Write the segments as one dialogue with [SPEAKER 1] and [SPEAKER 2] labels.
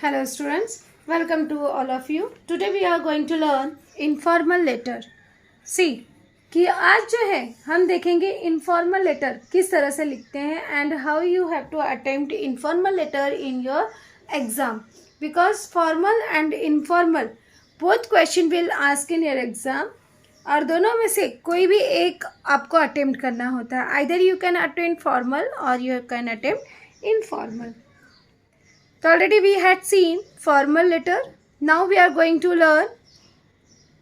[SPEAKER 1] Hello students, welcome to all of you. Today we are going to learn informal letter. See कि आज जो है हम देखेंगे informal letter किस तरह से लिखते हैं and how you have to attempt informal letter in your exam, because formal and informal both question will ask in your exam और दोनों में से कोई भी एक आपको अटेम्प्ट करना होता है. Either you can attempt formal or you can attempt informal. So already we had seen formal letter. Now we are going to learn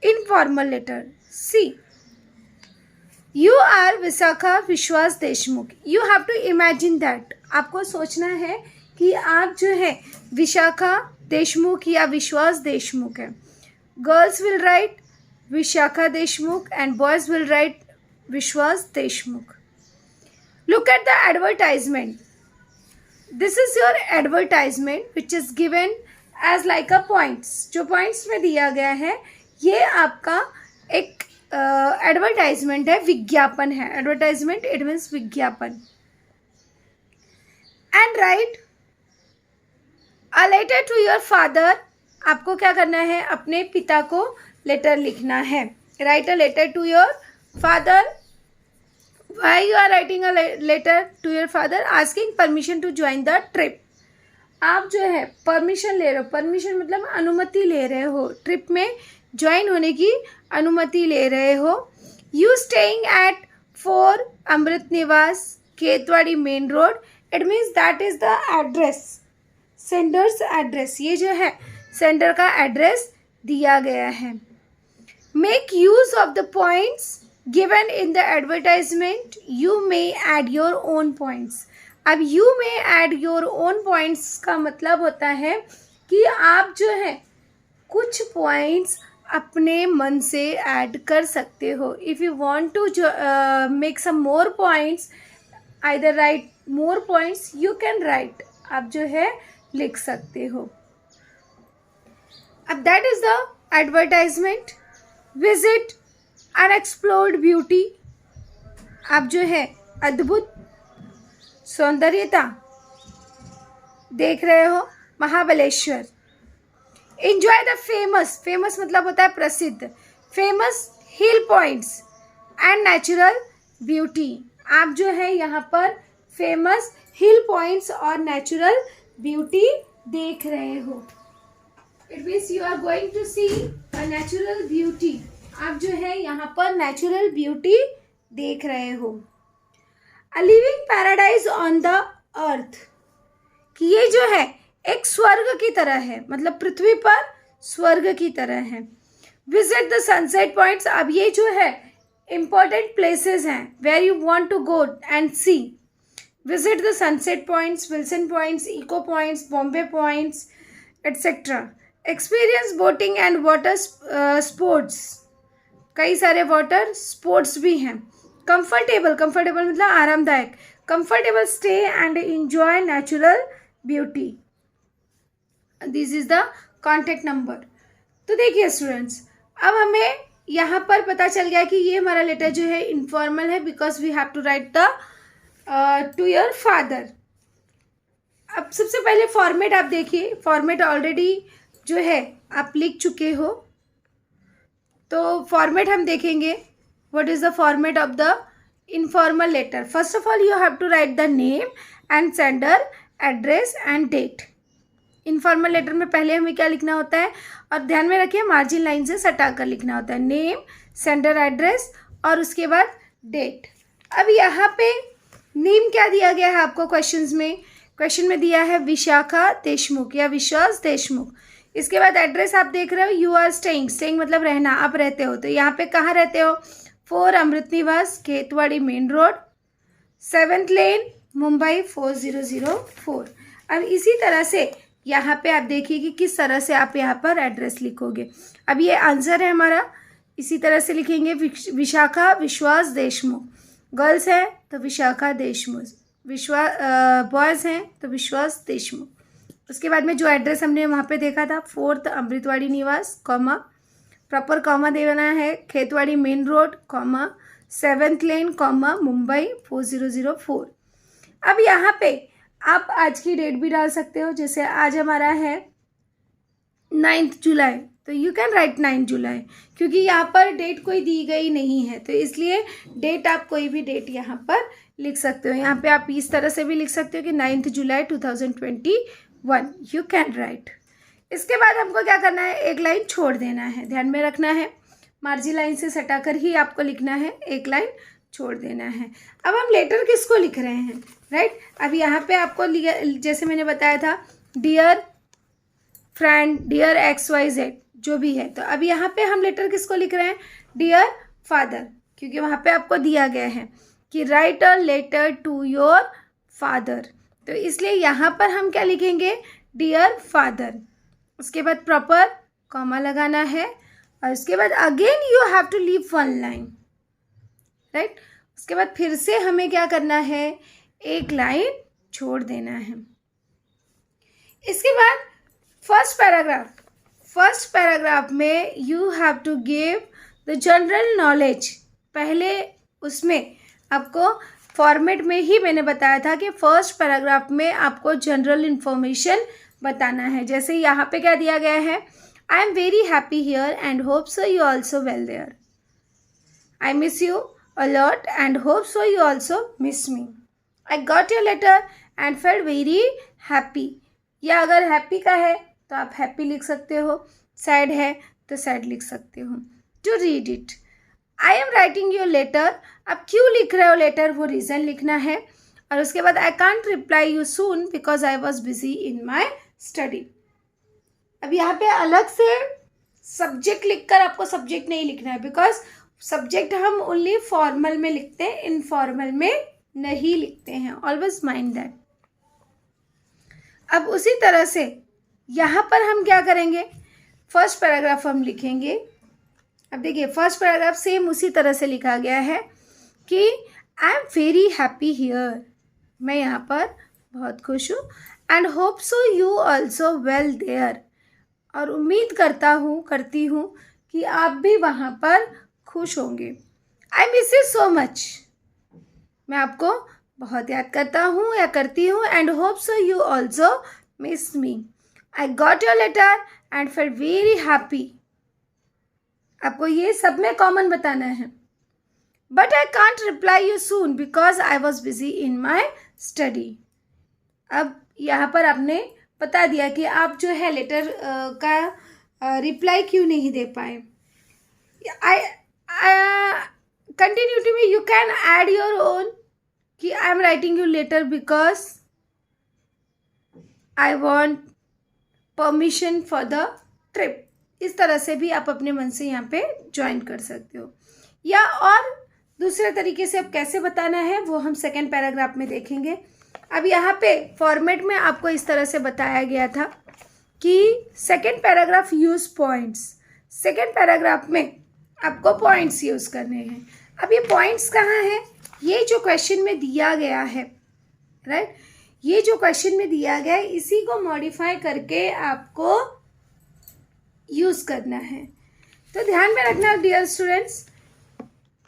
[SPEAKER 1] informal letter. See, you are Visakha Vishwas Deshmukh. You have to imagine that. आपको सोचना है कि आप जो है विशाखा देशमुख या विश्वास देशमुख है. Girls will write Vishakha Deshmukh and boys will write Vishwas Deshmukh. Look at the advertisement. This is your advertisement which is given as like a points. जो points में दिया गया है ये आपका एक advertisement है, विज्ञापन है. Advertisement it means विज्ञापन. And write a letter to your father. आपको क्या करना है, अपने पिता को लेटर लिखना है. Write a letter to your father. Why you are writing a letter to your father? Asking permission to join the trip. आप जो है परमिशन ले रहे हो. परमिशन मतलब अनुमति ले रहे हो. ट्रिप में ज्वाइन होने की अनुमति ले रहे हो. You staying at 4 Amrit Niwas Ketwadi main road. It means that is the address. Sender's address. ये जो है सेंडर का एड्रेस दिया गया है. Make use of the points given in the advertisement. You may add your own points. अब you may add your own points का मतलब होता है कि आप जो है कुछ points अपने मन से ऐड कर सकते हो. If you want to make some more points, either write more points, you can write. आप जो है लिख सकते हो. अब that is the advertisement. Visit unexplored beauty. आप जो है अद्भुत सौंदर्यता देख रहे हो Mahabaleshwar. Enjoy the famous. Famous मतलब होता है प्रसिद्ध. Famous hill points and natural beauty. आप जो है यहाँ पर फेमस हिल पॉइंट्स और नेचुरल ब्यूटी देख रहे हो. It means you are going to see a natural beauty. आप जो है यहाँ पर नेचुरल ब्यूटी देख रहे हो. A living paradise on the earth. कि ये जो है एक स्वर्ग की तरह है, मतलब पृथ्वी पर स्वर्ग की तरह है. Visit the sunset points. अब ये जो है इंपॉर्टेंट प्लेसेस हैं where you want to go and see. Visit the sunset points, Wilson points, echo points, Bombay points etcetera. Experience boating and water sports. कई सारे वाटर स्पोर्ट्स भी हैं. कंफर्टेबल. कंफर्टेबल मतलब आरामदायक. Comfortable stay and enjoy natural beauty. This is the contact number. तो देखिए students, अब हमें यहाँ पर पता चल गया कि ये हमारा लेटर जो है इनफॉर्मल है because we have to write the to your father. अब सबसे पहले फॉर्मेट आप देखिए. फॉर्मेट ऑलरेडी जो है आप लिख चुके हो, तो फॉर्मेट हम देखेंगे. What is the format of the informal letter. First of all you have to write the name and sender, address and date. Informal letter में पहले हमें क्या लिखना होता है, और ध्यान में रखिए मार्जिन लाइन से सटा कर लिखना होता है. नेम, सेंडर, एड्रेस और उसके बाद डेट. अब यहाँ पे नेम क्या दिया गया है आपको क्वेश्चन में दिया है विशाखा देशमुख या विश्वास देशमुख. इसके बाद एड्रेस आप देख रहे हो, यू आर स्टेइंग. स्टेइंग मतलब रहना, आप रहते हो. तो यहाँ पे कहाँ रहते हो, 4 Amrit Niwas Ketwadi main road, 7th लेन, मुंबई 4004. अब इसी तरह से यहाँ पे आप देखिए कि किस तरह से आप यहाँ पर एड्रेस लिखोगे. अब ये आंसर है हमारा. इसी तरह से लिखेंगे विशाखा विश्वास देशमुख. गर्ल्स हैं तो विशाखा देशमुख, बॉयज़ हैं तो विश्वास देशमुख. उसके बाद में जो एड्रेस हमने वहाँ पे देखा था 4th अमृतवाड़ी निवास, कॉमा प्रॉपर कॉमा देना है, Khetwadi main road, comma 7th लेन, कॉमा मुंबई 4004. अब यहाँ पे आप आज की डेट भी डाल सकते हो. जैसे आज हमारा है 9th जुलाई, तो यू कैन राइट 9 जुलाई, क्योंकि यहाँ पर डेट कोई दी गई नहीं है, तो इसलिए डेट आप कोई भी डेट यहाँ पर लिख सकते हो। यहाँ पे आप इस तरह से भी लिख सकते हो कि 9th July 2021, you can right. इसके बाद हमको क्या करना है, एक लाइन छोड़ देना है, ध्यान में रखना है, मार्जिन लाइन से सटाकर ही आपको लिखना है, एक लाइन छोड़ देना है। अब हम लेटर किसको लिख रहे हैं, राइट। अब यहाँ पे आपको जैसे मैंने बताया था, डियर फ्रेंड, डियर XYZ जो भी है, तो अब यहाँ पे हम लेटर किसको लिख रहे हैं, डियर फादर, क्योंकि वहाँ पे आपको दिया गया है कि write a letter to your father, तो इसलिए यहाँ पर हम क्या लिखेंगे, डियर फादर। उसके बाद प्रॉपर कॉमा लगाना है, और उसके बाद again you have to leave 1 line, right. उसके बाद फिर से हमें क्या करना है, एक लाइन छोड़ देना है। इसके बाद फर्स्ट पैराग्राफ में you have to give the general knowledge. पहले उसमें आपको फॉर्मेट में ही मैंने बताया था कि फर्स्ट पैराग्राफ में आपको जनरल इन्फॉर्मेशन बताना है। जैसे यहाँ पे क्या दिया गया है, I am very happy here and hope so you also well there. I miss you a lot and hope so you also miss me. I got your letter and felt very happy, या अगर happy का है तो आप happy लिख सकते हो, sad है तो सैड लिख सकते हो। To read it, I am writing your letter, आप क्यों लिख रहे हो लेटर, वो रीज़न लिखना है। और उसके बाद आई can't reply you soon because I was busy in my study. अब यहाँ पे अलग से सब्जेक्ट लिखकर आपको सब्जेक्ट नहीं लिखना है, बिकॉज सब्जेक्ट हम ओनली फॉर्मल में लिखते हैं, इनफॉर्मल में नहीं लिखते हैं, ऑलवेज माइंड दैट। अब उसी तरह से यहाँ पर हम क्या करेंगे, फर्स्ट पैराग्राफ हम लिखेंगे। अब देखिए फर्स्ट पैराग्राफ सेम उसी तरह से लिखा गया है कि I am very happy here, मैं यहाँ पर बहुत खुश हूँ, and hope so you also well there, और उम्मीद करती हूँ कि आप भी वहाँ पर खुश होंगे। I miss you so much, मैं आपको बहुत याद करता हूँ या करती हूँ, and hope so you also miss me. I got your letter and felt very happy, आपको ये सब में कॉमन बताना है। But I can't reply you soon because I was busy in my study. अब यहाँ पर आपने बता दिया कि आप जो है लेटर का रिप्लाई क्यों नहीं दे पाए। कंटिन्यूटी में you can add your own कि I am writing you letter because I want permission for the trip. इस तरह से भी आप अपने मन से यहाँ पे ज्वाइन कर सकते हो, या और दूसरे तरीके से अब कैसे बताना है वो हम सेकेंड पैराग्राफ में देखेंगे। अब यहाँ पे फॉर्मेट में आपको इस तरह से बताया गया था कि second paragraph use points. Second paragraph में आपको पॉइंट्स यूज करने हैं। अब ये पॉइंट्स कहाँ हैं, ये जो क्वेश्चन में दिया गया है, राइट, ये जो क्वेश्चन में दिया गया है इसी को मॉडिफाई करके आपको यूज़ करना है। तो ध्यान में रखना डियर स्टूडेंट्स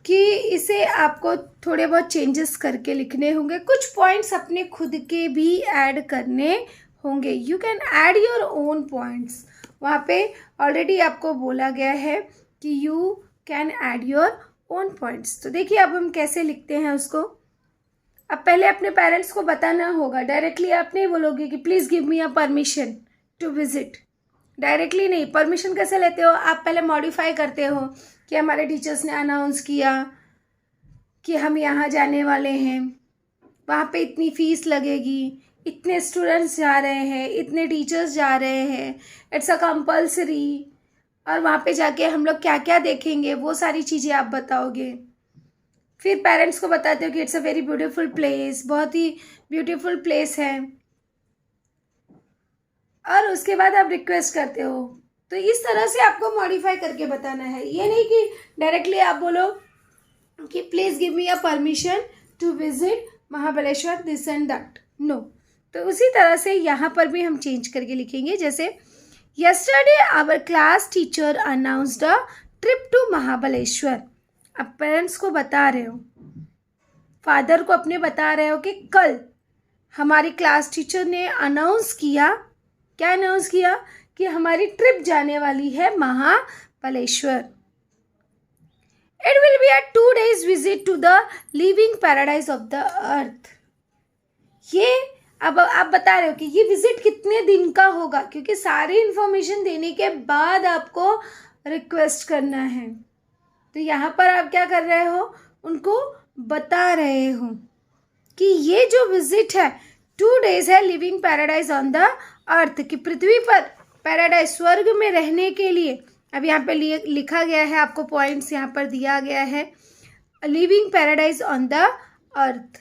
[SPEAKER 1] कि इसे आपको थोड़े बहुत चेंजेस करके लिखने होंगे, कुछ पॉइंट्स अपने खुद के भी ऐड करने होंगे। You can add your own points, वहाँ पे ऑलरेडी आपको बोला गया है कि you can add your own points. तो देखिए अब हम कैसे लिखते हैं उसको। अब पहले अपने पेरेंट्स को बताना होगा, डायरेक्टली आप नहीं बोलोगे कि please give me a permission to visit. Directly नहीं, परमिशन कैसे लेते हो, आप पहले मॉडिफाई करते हो कि हमारे टीचर्स ने अनाउंस किया कि हम यहाँ जाने वाले हैं, वहाँ पे इतनी फ़ीस लगेगी, इतने स्टूडेंट्स जा रहे हैं, इतने टीचर्स जा रहे हैं, इट्स अ कंपल्सरी, और वहाँ पे जाके हम लोग क्या क्या देखेंगे वो सारी चीज़ें आप बताओगे। फिर पेरेंट्स को बताते हो कि it's a very beautiful place, बहुत ही ब्यूटीफुल प्लेस है, और उसके बाद आप रिक्वेस्ट करते हो। तो इस तरह से आपको मॉडिफाई करके बताना है, ये नहीं कि डायरेक्टली आप बोलो कि please give me a permission to visit Mahabaleshwar this and that, no. तो उसी तरह से यहाँ पर भी हम चेंज करके लिखेंगे, जैसे yesterday our class teacher announced a trip to Mahabaleshwar. अब पेरेंट्स को बता रहे हो, फादर को अपने बता रहे हो कि कल हमारी क्लास टीचर ने अनाउंस किया क्या अनाउंस किया कि हमारी ट्रिप जाने वाली है Mahabaleshwar. It will be a 2 days visit to the living paradise of the earth. ये अब आप बता रहे हो कि ये विजिट कितने दिन का होगा, क्योंकि सारी इंफॉर्मेशन देने के बाद आपको रिक्वेस्ट करना है। तो यहाँ पर आप क्या कर रहे हो, उनको बता रहे हो कि ये जो विजिट है 2 days है living paradise on the earth, कि पृथ्वी पर पैराडाइज स्वर्ग में रहने के लिए। अब यहाँ पे लिखा गया है, आपको पॉइंट्स यहाँ पर दिया गया है, living paradise on the earth.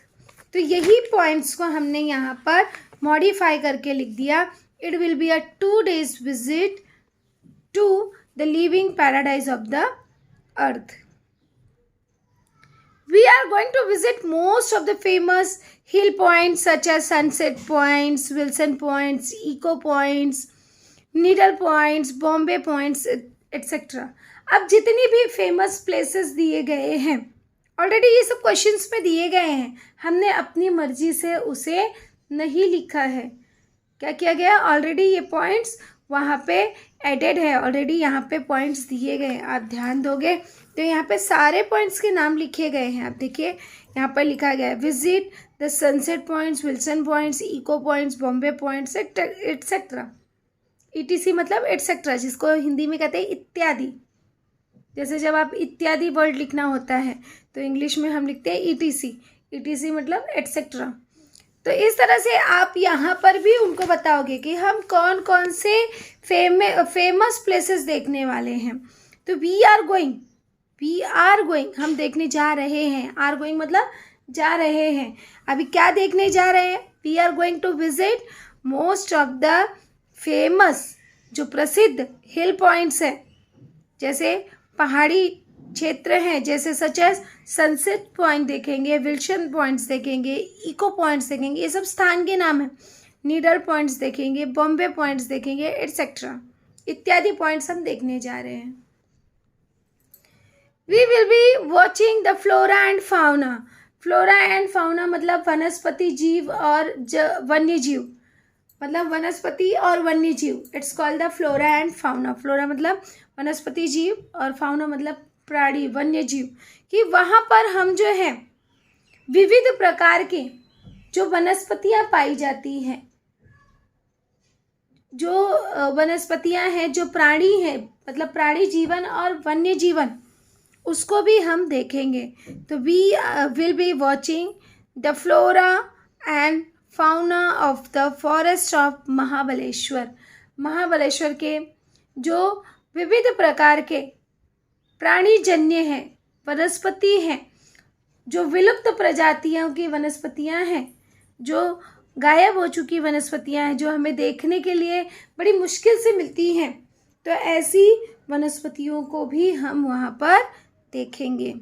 [SPEAKER 1] तो यही पॉइंट्स को हमने यहाँ पर मॉडिफाई करके लिख दिया। It will be a 2 days visit to the living paradise of the earth. We are going to visit most of the famous hill points such as Sunset Points, Wilson Points, Eco Points, Needle Points, Bombay Points, etc. अब जितनी भी famous places दिए गए हैं, already ये सब questions में दिए गए हैं, हमने अपनी मर्जी से उसे नहीं लिखा है। क्या किया गया, ऑलरेडी ये पॉइंट्स वहाँ पे एडेड है, ऑलरेडी यहाँ पे पॉइंट्स दिए गए हैं। आप ध्यान दोगे तो यहाँ पे सारे पॉइंट्स के नाम लिखे गए हैं। आप देखिए यहाँ पर लिखा गया है visit the sunset points, Wilson points, echo points, Bombay points, etcetera. ETC मतलब एटसेट्रा, जिसको हिंदी में कहते हैं इत्यादि। जैसे जब आप इत्यादि वर्ड लिखना होता है तो इंग्लिश में हम लिखते हैं ETC मतलब एटसेट्रा। तो इस तरह से आप यहाँ पर भी उनको बताओगे कि हम कौन कौन से फेमस प्लेसेस देखने वाले हैं। तो वी आर गोइंग हम देखने जा रहे हैं। आर गोइंग मतलब जा रहे हैं। अभी क्या देखने जा रहे हैं, we are going to visit most of the famous, जो प्रसिद्ध हिल पॉइंट्स हैं, जैसे पहाड़ी क्षेत्र हैं, जैसे सच एज सनसेट पॉइंट देखेंगे, विल्सन पॉइंट्स देखेंगे, इको पॉइंट्स देखेंगे, ये सब स्थान के नाम हैं। नीडल पॉइंट्स देखेंगे, बॉम्बे पॉइंट्स देखेंगे, एटसेट्रा, इत्यादि पॉइंट्स हम देखने जा रहे हैं। We will be watching the flora and fauna. Flora and fauna मतलब वनस्पति जीव और वन्य जीव, मतलब वनस्पति और वन्य जीव। It's called the flora and fauna. Flora मतलब वनस्पति जीव और फाउना मतलब प्राणी, वन्य जीव। कि वहाँ पर हम जो है विविध प्रकार के जो वनस्पतियाँ पाई जाती हैं, जो वनस्पतियाँ हैं, जो प्राणी हैं, मतलब प्राणी जीवन और वन्य जीवन, उसको भी हम देखेंगे। तो we will be watching the flora and fauna of the forest of Mahabaleshwar. Mahabaleshwar के जो विविध प्रकार के प्राणीजन्य हैं, वनस्पति हैं, जो विलुप्त प्रजातियों की वनस्पतियां हैं, जो गायब हो चुकी वनस्पतियां हैं, जो हमें देखने के लिए बड़ी मुश्किल से मिलती हैं, तो ऐसी वनस्पतियों को भी हम वहाँ पर देखेंगे।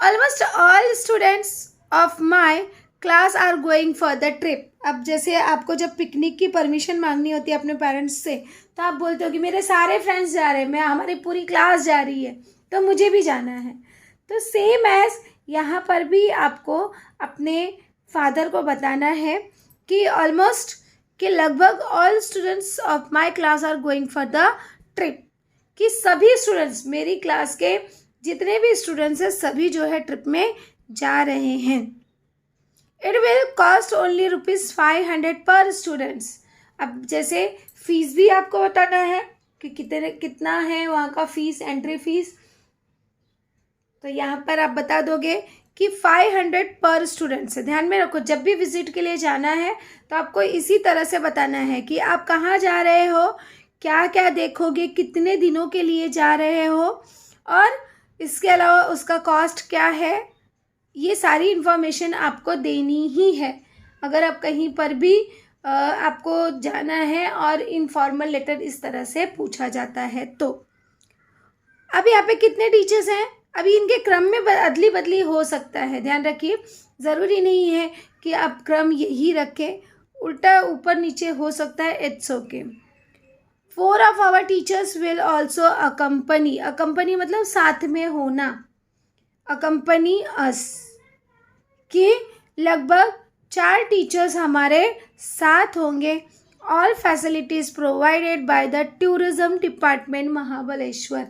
[SPEAKER 1] Almost all students of my class are going for the trip. अब जैसे आपको जब पिकनिक की परमिशन मांगनी होती है अपने पेरेंट्स से, तो आप बोलते हो कि मेरे सारे फ्रेंड्स जा रहे हैं, मैं हमारी पूरी क्लास जा रही है, तो मुझे भी जाना है। तो सेम एज यहाँ पर भी आपको अपने फादर को बताना है कि ऑलमोस्ट कि लगभग all students of my class are going for the trip, कि सभी स्टूडेंट्स, मेरी क्लास के जितने भी स्टूडेंट्स हैं, सभी जो है ट्रिप में जा रहे हैं। इट विल कॉस्ट ओनली ₹500 पर स्टूडेंट्स। अब जैसे फीस भी आपको बताना है कि कितना है वहाँ का फीस, एंट्री फीस। तो यहाँ पर आप बता दोगे कि 500 पर स्टूडेंट से। ध्यान में रखो, जब भी विजिट के लिए जाना है तो आपको इसी तरह से बताना है कि आप कहाँ जा रहे हो, क्या क्या देखोगे, कितने दिनों के लिए जा रहे हो, और इसके अलावा उसका कॉस्ट क्या है। ये सारी इन्फॉर्मेशन आपको देनी ही है अगर आप कहीं पर भी आपको जाना है और इनफॉर्मल लेटर इस तरह से पूछा जाता है। तो अब यहाँ पे कितने टीचर्स हैं, अभी इनके क्रम में अदली बदली हो सकता है, ध्यान रखिए। ज़रूरी नहीं है कि आप क्रम यही रखें, उल्टा ऊपर नीचे हो सकता है, it's okay. 4 of our teachers will also accompany मतलब साथ में होना, accompany us, कि लगभग 4 टीचर्स हमारे साथ होंगे all facilities provided by the tourism department Mahabaleshwar.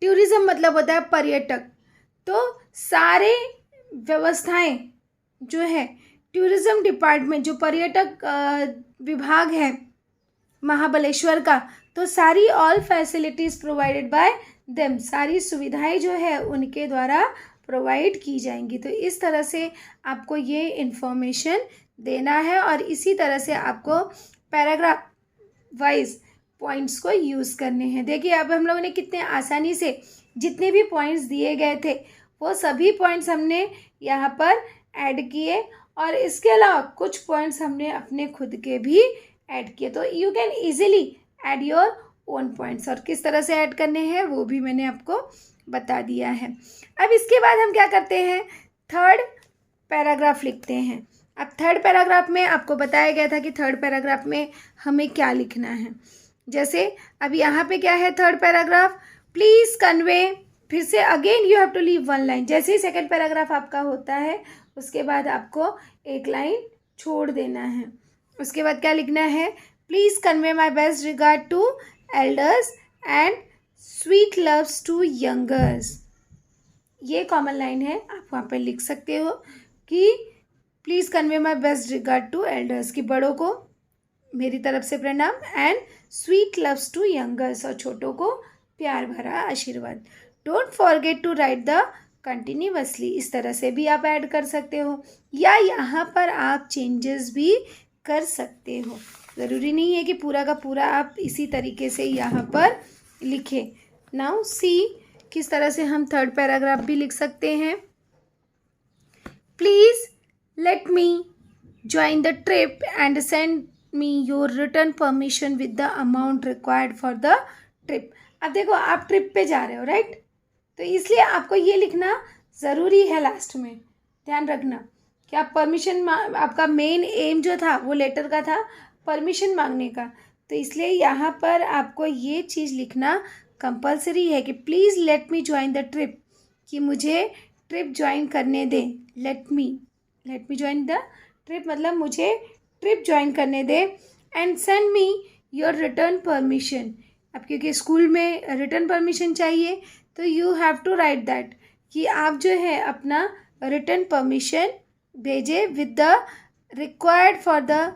[SPEAKER 1] Tourism मतलब होता है पर्यटक, तो सारे व्यवस्थाएं जो है टूरिज्म डिपार्टमेंट, जो पर्यटक विभाग है महाबलेश्वर का, तो सारी all facilities provided by them, सारी सुविधाएं जो है उनके द्वारा प्रोवाइड की जाएंगी। तो इस तरह से आपको ये इन्फॉर्मेशन देना है और इसी तरह से आपको पैराग्राफ वाइज पॉइंट्स को यूज़ करने हैं। देखिए अब हम लोगों ने कितने आसानी से जितने भी पॉइंट्स दिए गए थे वो सभी पॉइंट्स हमने यहाँ पर ऐड किए और इसके अलावा कुछ पॉइंट्स हमने अपने खुद के भी ऐड किए। तो you can easily add your own points, और किस तरह से ऐड करने हैं वो भी मैंने आपको बता दिया है। अब इसके बाद हम क्या करते हैं, थर्ड पैराग्राफ लिखते हैं। अब थर्ड पैराग्राफ में आपको बताया गया था कि थर्ड पैराग्राफ में हमें क्या लिखना है। जैसे अब यहाँ पे क्या है, थर्ड पैराग्राफ, प्लीज़ कन्वे, फिर से again you have to leave one line. जैसे ही सेकेंड पैराग्राफ आपका होता है उसके बाद आपको एक लाइन छोड़ देना है। उसके बाद क्या लिखना है, please convey my best regard to elders and sweet loves to youngers. ये कॉमन लाइन है, आप वहाँ पर लिख सकते हो कि please convey my best regard to elders, कि बड़ों को मेरी तरफ से प्रणाम, and sweet loves to youngers, और छोटों को प्यार भरा आशीर्वाद। Don't forget to write the continuously, इस तरह से भी आप ऐड कर सकते हो, या यहाँ पर आप चेंजेस भी कर सकते हो। ज़रूरी नहीं है कि पूरा का पूरा आप इसी तरीके से यहाँ पर लिखें। नाउ सी किस तरह से हम थर्ड पैराग्राफ भी लिख सकते हैं। Please let me join the trip and send me your return permission with the amount required for the trip. अब देखो आप ट्रिप पे जा रहे हो, राइट, तो इसलिए आपको ये लिखना ज़रूरी है लास्ट में, ध्यान रखना कि आप परमिशन, आपका मेन एम जो था वो लेटर का था परमिशन मांगने का, तो इसलिए यहाँ पर आपको ये चीज़ लिखना कंपलसरी है कि please let me join the trip, कि मुझे ट्रिप ज्वाइन करने दें। Let me join the trip मतलब मुझे ट्रिप ज्वाइन करने दें, and send me your return permission. अब क्योंकि स्कूल में रिटर्न परमिशन चाहिए तो you have to write that, कि आप जो है अपना रिटर्न परमिशन भेजे with the required for the,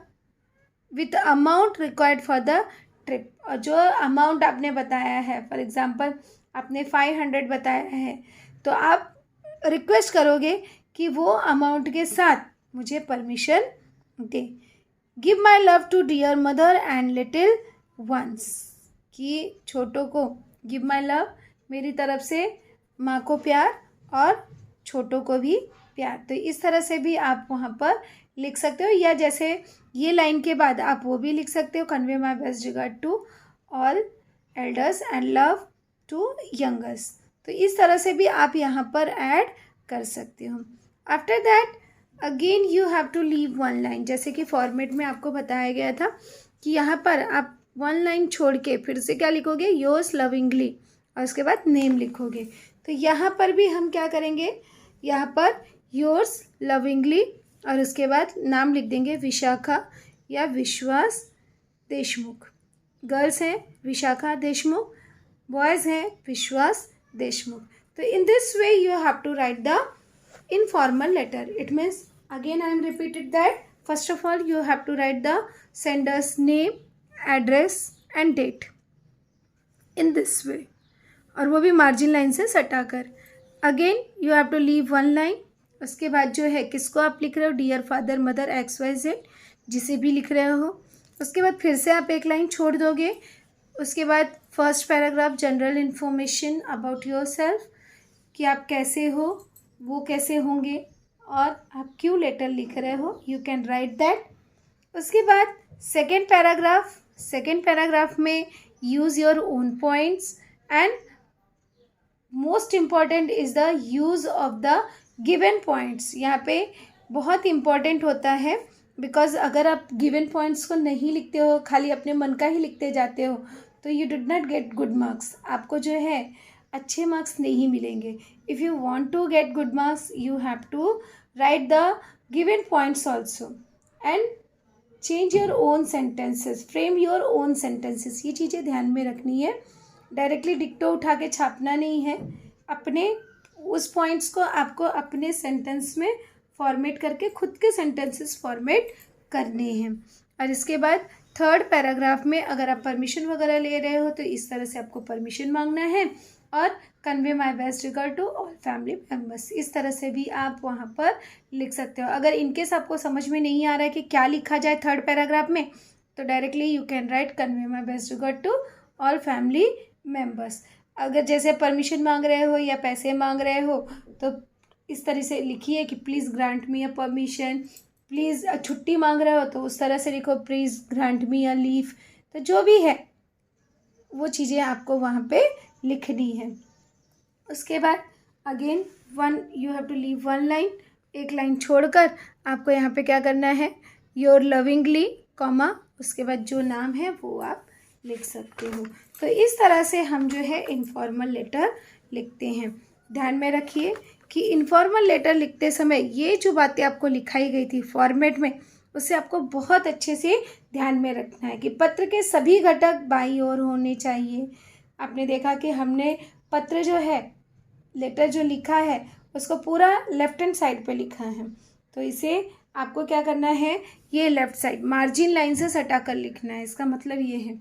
[SPEAKER 1] with amount required for the trip. और जो अमाउंट आपने बताया है, फॉर एग्जांपल आपने 500 बताया है, तो आप रिक्वेस्ट करोगे कि वो अमाउंट के साथ मुझे परमिशन दे। Give my love to dear mother and little ones, कि छोटों को गिव माई लव, मेरी तरफ से माँ को प्यार और छोटों को भी प्यार। तो इस तरह से भी आप वहाँ पर लिख सकते हो, या जैसे ये लाइन के बाद आप वो भी लिख सकते हो, convey my best regard to all elders and love to youngers. तो इस तरह से भी आप यहाँ पर ऐड कर सकते हो। After that again you have to leave one line, जैसे कि फॉर्मेट में आपको बताया गया था कि यहाँ पर आप वन लाइन छोड़ के फिर से क्या लिखोगे, योर्स लविंगली, और उसके बाद नेम लिखोगे। तो यहाँ पर भी हम क्या करेंगे, यहाँ पर योर्स लविंगली और उसके बाद नाम लिख देंगे विशाखा या विश्वास देशमुख। गर्ल्स हैं विशाखा देशमुख, बॉयज़ हैं विश्वास देशमुख। तो in this way you have to write the informal letter. It means, again I am repeated that first of all you have to write the sender's name, address and date in this way, और वो भी margin line से सटाकर। Again you have to leave one line. उसके बाद जो है किसको आप लिख रहे हो, डियर फादर मदर XYZ, जिसे भी लिख रहे हो। उसके बाद फिर से आप एक लाइन छोड़ दोगे। उसके बाद first paragraph general information about your self, कि आप कैसे हो, वो कैसे होंगे और आप क्यों लेटर लिख रहे हो, यू कैन राइट दैट। उसके बाद सेकेंड पैराग्राफ में use your own points, and most important is the use of the given points. यहाँ पे बहुत इम्पॉर्टेंट होता है, बिकॉज अगर आप गिवन पॉइंट्स को नहीं लिखते हो, खाली अपने मन का ही लिखते जाते हो, तो you did not get good marks, आपको जो है अच्छे मार्क्स नहीं मिलेंगे। If you want to get good marks you have to write the given points also, and change your own sentences, frame your own sentences, ये चीज़ें ध्यान में रखनी है। डायरेक्टली डिक्टो उठा के छापना नहीं है, अपने उस पॉइंट्स को आपको अपने सेंटेंस में फॉर्मेट करके खुद के सेंटेंसेस फॉर्मेट करने हैं। और इसके बाद थर्ड पैराग्राफ में अगर आप परमिशन वगैरह ले रहे हो तो इस तरह से आपको परमिशन मांगना है, और convey my best regard to all family members, इस तरह से भी आप वहाँ पर लिख सकते हो। अगर इनकेस आपको समझ में नहीं आ रहा है कि क्या लिखा जाए थर्ड पैराग्राफ में, तो directly you can write convey my best regard to all family members. अगर जैसे परमिशन मांग रहे हो या पैसे मांग रहे हो तो इस तरह से लिखिए कि please grant me a permission, please छुट्टी मांग रहे हो तो उस तरह से लिखो please grant me a leave. तो जो भी है वो चीज़ें आपको वहाँ पे लिखनी है। उसके बाद again you have to leave one line, एक लाइन छोड़कर आपको यहाँ पे क्या करना है, योर लविंगली कॉमा, उसके बाद जो नाम है वो आप लिख सकते हो। तो इस तरह से हम जो है इनफॉर्मल लेटर लिखते हैं। ध्यान में रखिए कि इनफॉर्मल लेटर लिखते समय ये जो बातें आपको लिखाई गई थी फॉर्मेट में, उसे आपको बहुत अच्छे से ध्यान में रखना है कि पत्र के सभी घटक बाईं ओर होने चाहिए। आपने देखा कि हमने पत्र जो है, लेटर जो लिखा है उसको पूरा लेफ्ट हैंड साइड पे लिखा है, तो इसे आपको क्या करना है, ये लेफ्ट साइड मार्जिन लाइन से सटा कर लिखना है, इसका मतलब ये है।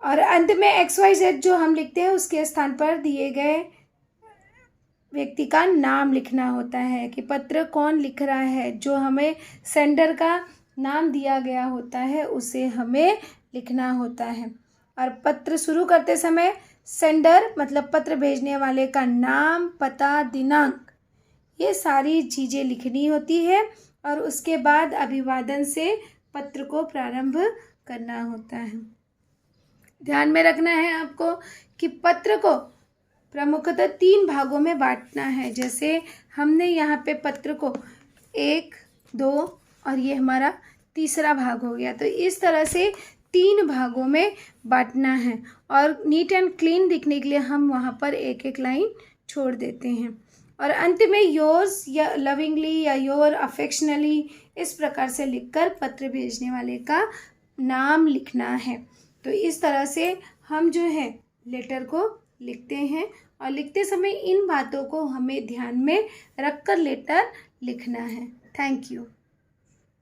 [SPEAKER 1] और अंत में XYZ जो हम लिखते हैं उसके स्थान पर दिए गए व्यक्ति का नाम लिखना होता है कि पत्र कौन लिख रहा है, जो हमें सेंडर का नाम दिया गया होता है उसे हमें लिखना होता है। और पत्र शुरू करते समय सेंडर मतलब पत्र भेजने वाले का नाम, पता, दिनांक, ये सारी चीज़ें लिखनी होती है, और उसके बाद अभिवादन से पत्र को प्रारंभ करना होता है। ध्यान में रखना है आपको कि पत्र को प्रमुखतः 3 भागों में बांटना है। जैसे हमने यहाँ पे पत्र को 1, 2 और ये हमारा तीसरा भाग हो गया, तो इस तरह से 3 भागों में बांटना है, और नीट एंड क्लीन दिखने के लिए हम वहाँ पर एक एक लाइन छोड़ देते हैं। और अंत में योर्स या लविंगली या योर अफेक्शनली इस प्रकार से लिखकर पत्र भेजने वाले का नाम लिखना है। तो इस तरह से हम जो है लेटर को लिखते हैं, और लिखते समय इन बातों को हमें ध्यान में रखकर लेटर लिखना है। Thank you.